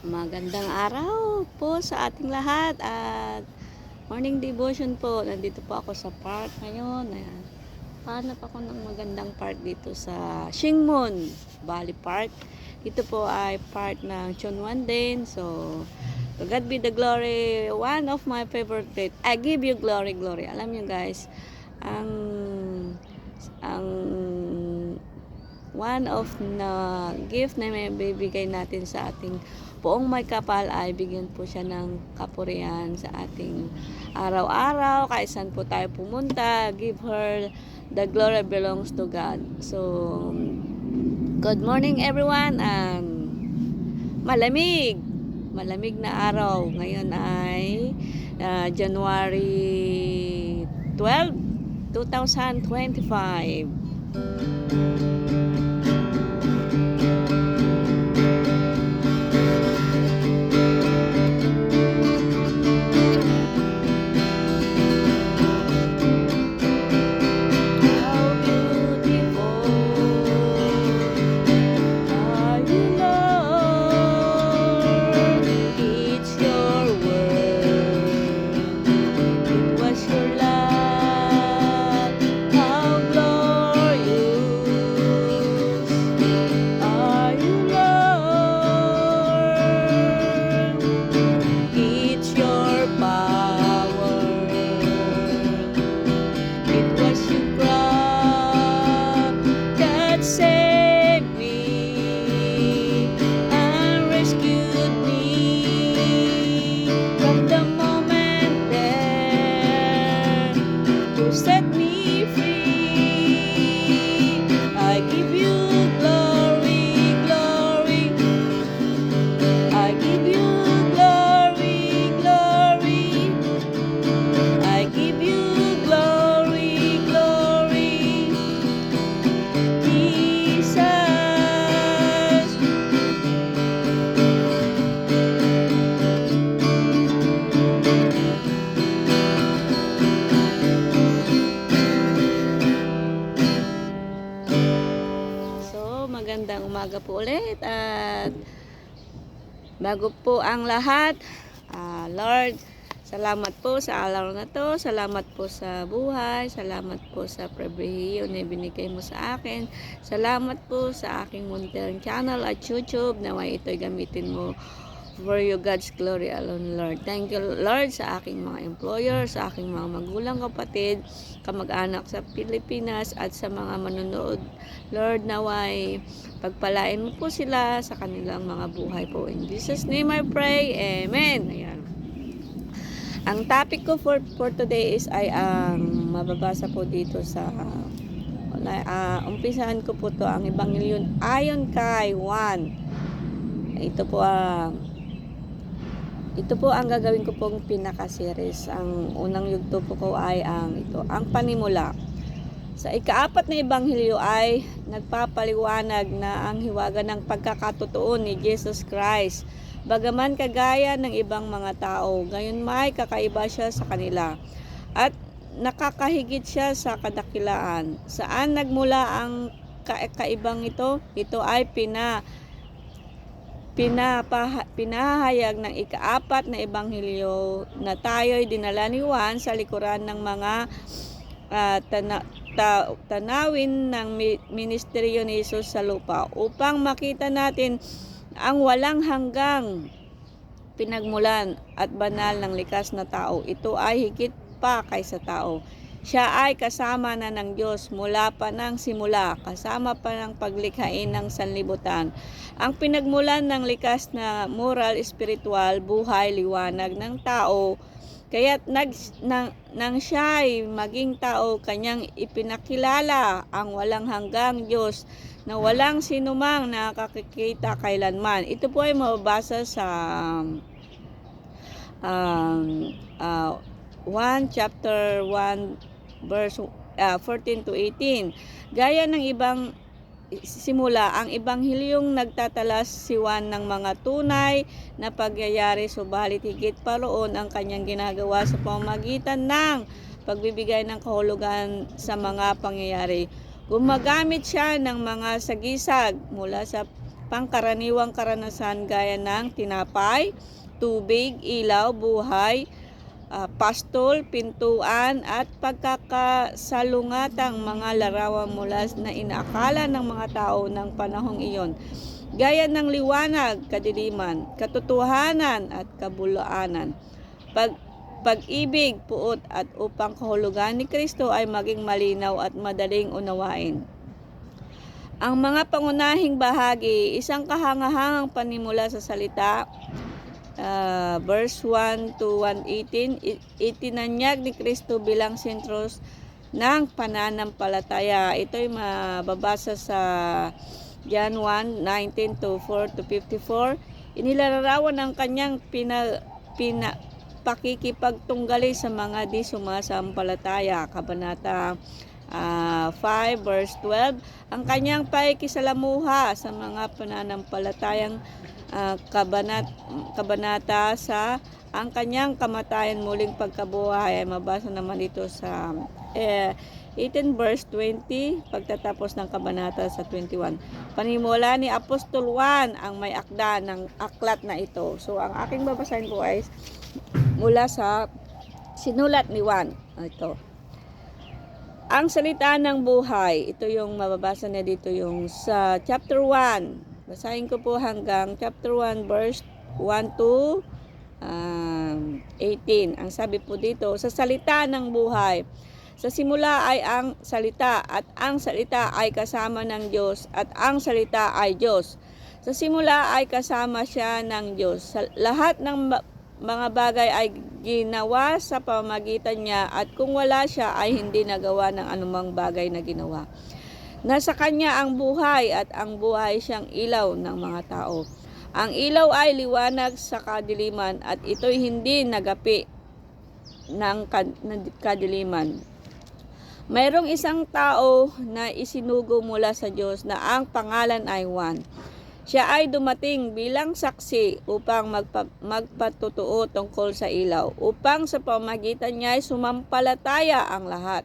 Magandang araw po sa ating lahat at morning devotion po. Nandito po ako sa park ngayon. Ayan. Hanap ako ng magandang park dito sa Shingmon Valley Park. Ito po ay part ng Chunwan din. So, to God be the glory. One of my favorite place. I give you glory, glory. Alam niyo guys, ang one of na gift na may bibigay natin sa ating buong may kapal ay bigyan po siya ng kapurihan sa ating araw-araw. Kahit saan po tayo pumunta, give her the glory belongs to God. So, good morning everyone. Malamig na araw. Ngayon ay January 12, 2025. Set me free. I give you glory, glory. I give you glory, glory. I give you glory, glory. Jesus. Magandang umaga po ulit at bago po ang lahat, Lord, salamat po sa araw na to, salamat po sa buhay, salamat po sa pribilehiyo na binigay mo sa akin, salamat po sa aking munting channel at YouTube na may ito'y gamitin mo for your God's glory alone, Lord. Thank you, Lord, sa aking mga employer, sa aking mga magulang, kapatid, kamag-anak sa Pilipinas at sa mga manonood, Lord, naway pagpalain mo po sila sa kanilang mga buhay po. In Jesus' name I pray. Amen. Ayan. Ang topic ko for today is ay ang mababasa po dito sa umpisahan ko po to ang Ebanghelyo ayon kay Juan. Ito po ang gagawin ko pong pinaka-series. Ang unang yugto po ko ay ang panimula. Sa ikaapat na ebanghelyo ay nagpapaliwanag na ang hiwaga ng pagkakatotoo ni Jesus Christ. Bagaman kagaya ng ibang mga tao, gayon may kakaiba siya sa kanila. At nakakahigit siya sa kadakilaan. Saan nagmula ang kaibang ito? Ito ay pinahayag ng ikaapat na ebanghelyo na tayo'y dinala ni Juan sa likuran ng mga tanawin ng ministeryo ni Jesus sa lupa upang makita natin ang walang hanggang pinagmulan at banal ng likas na tao. Ito ay higit pa kaysa tao. Siya ay kasama na ng Diyos mula pa ng simula, kasama pa ng paglikhain ng sanlibutan. Ang pinagmulan ng likas na moral, espiritual, buhay, liwanag ng tao, kaya't nang siya ay maging tao, kanyang ipinakilala ang walang hanggang Diyos na walang sinumang nakakikita kailanman. Ito po ay mababasa sa 1 chapter 1 verse 14 to 18. Gaya ng ibang simula, ang ebanghelyong nagtatalas si Juan ng mga tunay na pagyayari, subalit higit pa roon ang kanyang ginagawa sa pamamagitan ng pagbibigay ng kahulugan sa mga pangyayari. Gumagamit siya ng mga sagisag mula sa pangkaraniwang karanasan gaya ng tinapay, tubig, ilaw, buhay, pastol, pintuan at pagkakasalungatang mga larawan mula na inaakala ng mga tao ng panahong iyon. Gaya ng liwanag, kadiliman, katotohanan at kabulaanan. Pag-ibig, puot at upang kahulugan ni Kristo ay maging malinaw at madaling unawain. Ang mga pangunahing bahagi, isang kahangahangang panimula sa salita, verse 1 to 1:18, itinanyag ni Kristo bilang sentros ng pananampalataya. Ito'y mababasa sa John 1:19 to 4 to 54. Inilalarawan ang kanyang pakikipagtunggali sa mga di sumasampalataya. Kabanata 5 verse 12, ang kanyang pakikisalamuha sa mga pananampalatayang kabanata sa ang kanyang kamatayan muling pagkabuhay ay mabasa naman dito sa 18 verse 20 pagtatapos ng kabanata sa 21. Panimula ni Apostol Juan ang may akda ng aklat na ito. So ang aking babasahin po ay mula sa sinulat ni Juan. Ito. Ang salita ng buhay. Ito yung mababasa niya dito yung sa chapter 1. Basahin ko po hanggang chapter 1 verse 1 to 18. Ang sabi po dito, sa salita ng buhay. Sa simula ay ang salita at ang salita ay kasama ng Diyos at ang salita ay Diyos. Sa simula ay kasama siya ng Diyos. Sa lahat ng mga bagay ay ginawa sa pamamagitan niya at kung wala siya ay hindi nagawa ng anumang bagay na ginawa. Nasa kanya ang buhay at ang buhay siyang ilaw ng mga tao. Ang ilaw ay liwanag sa kadiliman at ito'y hindi nagapi ng kadiliman. Mayroong isang tao na isinugo mula sa Diyos na ang pangalan ay Juan. Siya ay dumating bilang saksi upang magpatutuo tungkol sa ilaw, upang sa pamamagitan niya ay sumampalataya ang lahat.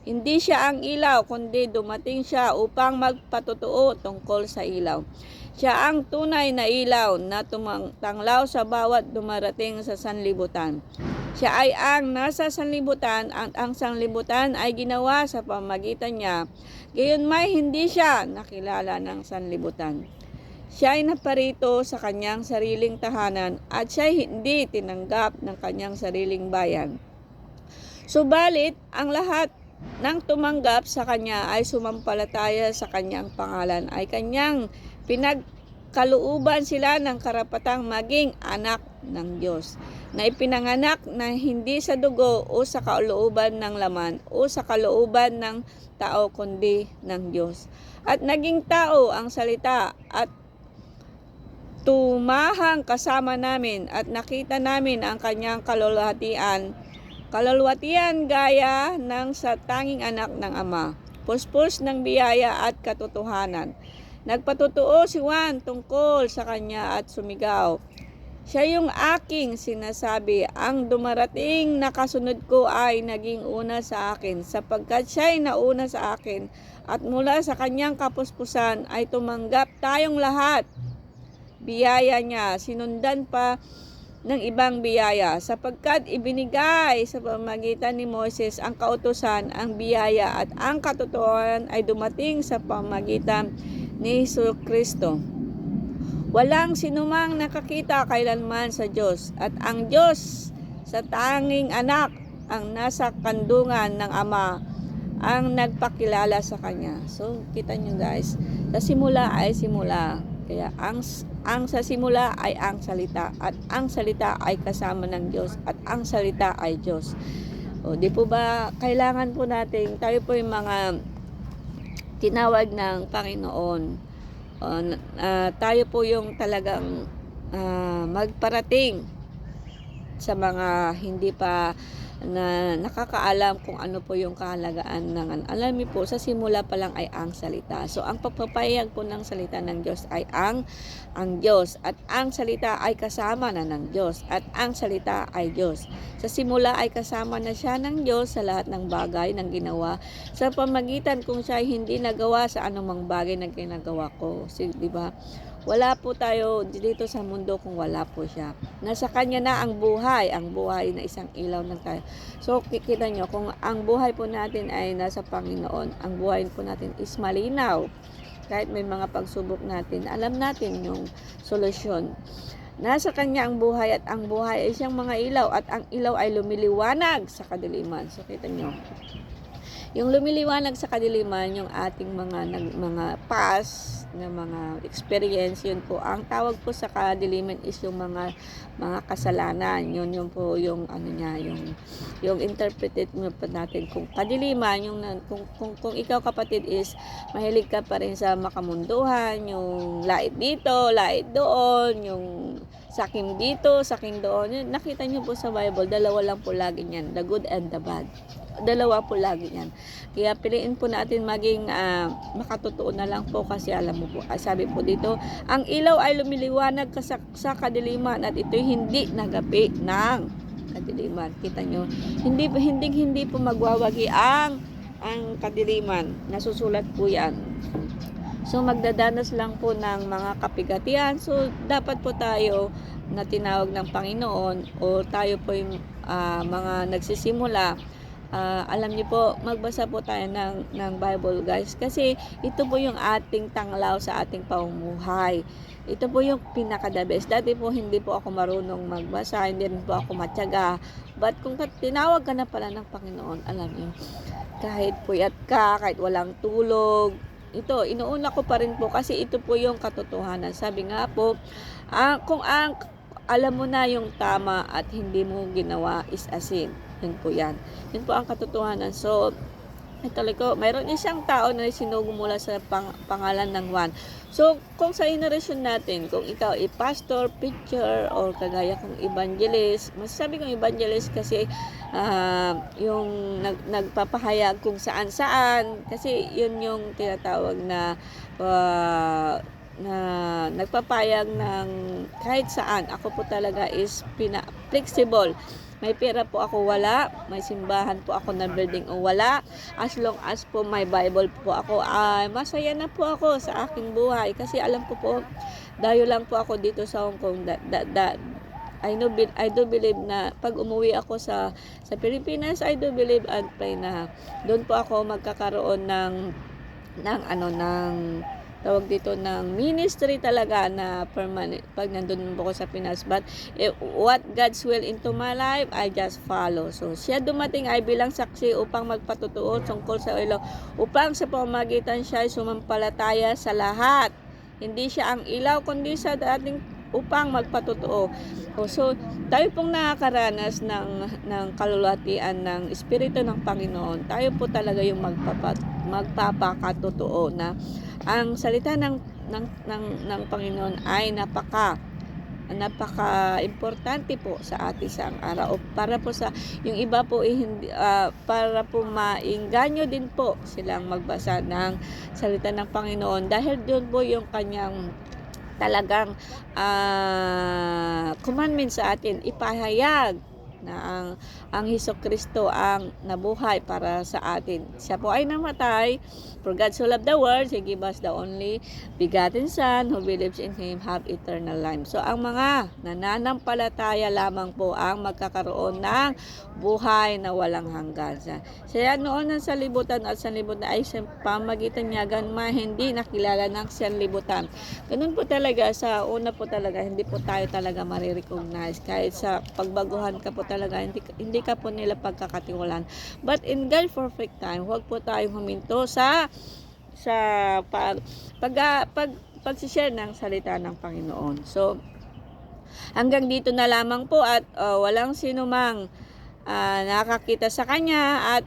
Hindi siya ang ilaw, kundi dumating siya upang magpatutuo tungkol sa ilaw. Siya ang tunay na ilaw na tumanglaw sa bawat dumarating sa sanlibutan. Siya ay ang nasa sanlibutan at ang sanlibutan ay ginawa sa pamamagitan niya. Gayunmay hindi siya nakilala ng sanlibutan. Siya ay naparito sa kanyang sariling tahanan at siya ay hindi tinanggap ng kanyang sariling bayan. Subalit, ang lahat ng tumanggap sa kanya ay sumampalataya sa kanyang pangalan ay kanyang pinagkalooban sila ng karapatang maging anak ng Diyos, na ipinanganak na hindi sa dugo o sa kalooban ng laman o sa kalooban ng tao kundi ng Diyos. At naging tao ang salita at tumahang kasama namin at nakita namin ang kanyang kaluluhatian gaya ng sa tanging anak ng Ama, puspos ng biyaya at katotohanan. Nagpatutuo si Juan tungkol sa kanya at sumigaw, siya yung aking sinasabi, ang dumarating na kasunod ko ay naging una sa akin, sapagkat siya'y nauna sa akin, at mula sa kanyang kapuspusan ay tumanggap tayong lahat. Biyaya niya, sinundan pa ng ibang biyaya, sapagkat ibinigay sa pamamagitan ni Moses ang kautusan, ang biyaya at ang katotohanan ay dumating sa pamamagitan ni Jesucristo. Walang sinumang nakakita kailanman sa Diyos, at ang Diyos sa tanging anak ang nasa kandungan ng Ama ang nagpakilala sa Kanya. So, kita nyo guys, sa simula ay simula. Kaya ang sa simula ay ang salita, at ang salita ay kasama ng Diyos, at ang salita ay Diyos. O, di po ba kailangan po natin, tayo po yung mga tinawag ng Panginoon. Tayo po yung talagang magparating sa mga hindi pa na nakakaalam kung ano po yung kahalagaan ng alam niyo po, sa simula pa lang ay ang salita. So ang pagpapahayag po ng salita ng Diyos ay ang Diyos, at ang salita ay kasama na ng Diyos, at ang salita ay Diyos. Sa simula ay kasama na siya ng Diyos sa lahat ng bagay ng ginawa, sa pamagitan kung siya ay hindi nagawa sa anumang bagay na ginagawa ko. Di ba? wala po tayo dito sa mundo kung wala po siya. Nasa kanya na ang buhay na isang ilaw ng tayo. So kikita nyo, kung ang buhay po natin ay nasa Panginoon, ang buhay po natin is malinaw. Kahit may mga pagsubok natin, alam natin yung solusyon. Nasa kanya ang buhay at ang buhay ay siyang mga ilaw at ang ilaw ay lumiliwanag sa kadiliman. So kita nyo, yung lumiliwanag sa kadiliman, yung ating mga past na mga experience, yun po. Ang tawag po sa kadiliman is yung mga kasalanan. Yun po yung ano niya, yung interpreted mo pa natin kung kadiliman, yung kung ikaw kapatid is mahilig ka pa rin sa makamunduhan, yung lait dito, lait doon, yung sakim dito, sakim doon. Yun, nakita niyo po sa Bible, dalawa lang po lagi niyan, the good and the bad. Dalawa po lagi yan. Kaya piliin po natin maging makatotoo na lang po, kasi alam mo po, sabi po dito, ang ilaw ay lumiliwanag sa kadiliman at ito'y hindi nagapi ng kadiliman. Kita nyo, hindi po magwawagi ang kadiliman. Nasusulat po yan. So magdadanas lang po ng mga kapigatian. So dapat po tayo na tinawag ng Panginoon, o tayo po yung mga nagsisimula, alam niyo po, magbasa po tayo ng Bible, guys, kasi ito po yung ating tanglaw sa ating pamumuhay. Ito po yung pinaka-the best. Dati po hindi po ako marunong magbasa, hindi rin po ako matyaga, but kung tinawag ka na pala ng Panginoon, alam niyo, kahit puyat ka, kahit walang tulog, ito, inuuna ko pa rin po, kasi ito po yung katotohanan. Sabi nga po, kung alam mo na yung tama at hindi mo ginawa is asin. Yun po yan. Yun po ang katotohanan. So, ito ko, mayroon isang tao na sinugo mula sa pangalan ng Juan. So, kung sa generation natin, kung ikaw ay pastor, preacher, or kagaya kong evangelist, masasabi kong evangelist kasi yung nagpapahayag kung saan-saan, kasi yun yung tinatawag na nagpapayag ng kahit saan. Ako po talaga is flexible. May pera po ako, wala. May simbahan po ako na building, o wala. As long as po may Bible po ako, masaya na po ako sa aking buhay. Kasi alam ko po, dayo lang po ako dito sa Hong Kong. I do believe na pag umuwi ako sa Pilipinas, I do believe and pray na doon po ako magkakaroon ng tawag dito ng ministry talaga na permanent pag nandun po ako sa Pinas. But what God's will into my life, I just follow. So siya dumating ay bilang saksi upang magpatutuo tungkol sa ilaw, upang sa pamamagitan siya ay sumampalataya sa lahat. Hindi siya ang ilaw, kundi sa dating upang magpatutuo. So tayo pong nakakaranas ng kalulatian ng Espiritu ng Panginoon. Tayo po talaga yung magpapakatotoo na ang salita ng Panginoon ay napaka-importante po sa ating sa araw, para po sa yung iba po hindi, para po maingganyo din po silang magbasa ng salita ng Panginoon, dahil doon po yung kanyang talagang commandment sa atin, ipahayag na ang Hesukristo ang nabuhay para sa atin. Siya po ay namatay. For God so loved the world, He gave us the only begotten Son, who believes in Him have eternal life. So ang mga nananampalataya lamang po ang magkakaroon ng buhay na walang hanggan. Siya noon ng sanlibutan at sanlibutan ay sa pamagitan niya ganman hindi nakilala ng sanlibutan. Ganun po talaga, sa una po talaga, hindi po tayo talaga marirecognize. Kahit sa pagbaguhan ka po talaga, hindi ka po nila pagkakatiwalaan. But in God's perfect time, huwag po tayong huminto sa pag-share ng salita ng Panginoon. So, hanggang dito na lamang po, at walang sinumang nakakita sa Kanya, at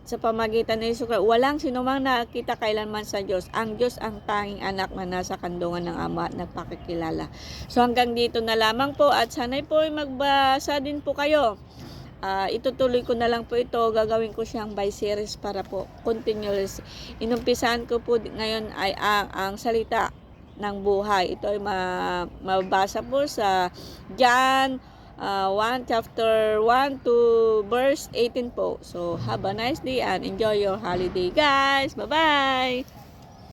sa pamagitan ng Hesus, walang sinumang nakita kailanman sa Diyos. Ang Diyos ang tanging anak na nasa kandungan ng Ama at nagpakikilala. So hanggang dito na lamang po, at sana'y po magbasa din po kayo. Itutuloy ko na lang po ito, gagawin ko siyang by series para po continuous. Inumpisahan ko po ngayon ay ang salita ng buhay. Ito ay mabasa po sa John 1 chapter 1 to verse 18 po. So have a nice day and enjoy your holiday, guys. Bye bye.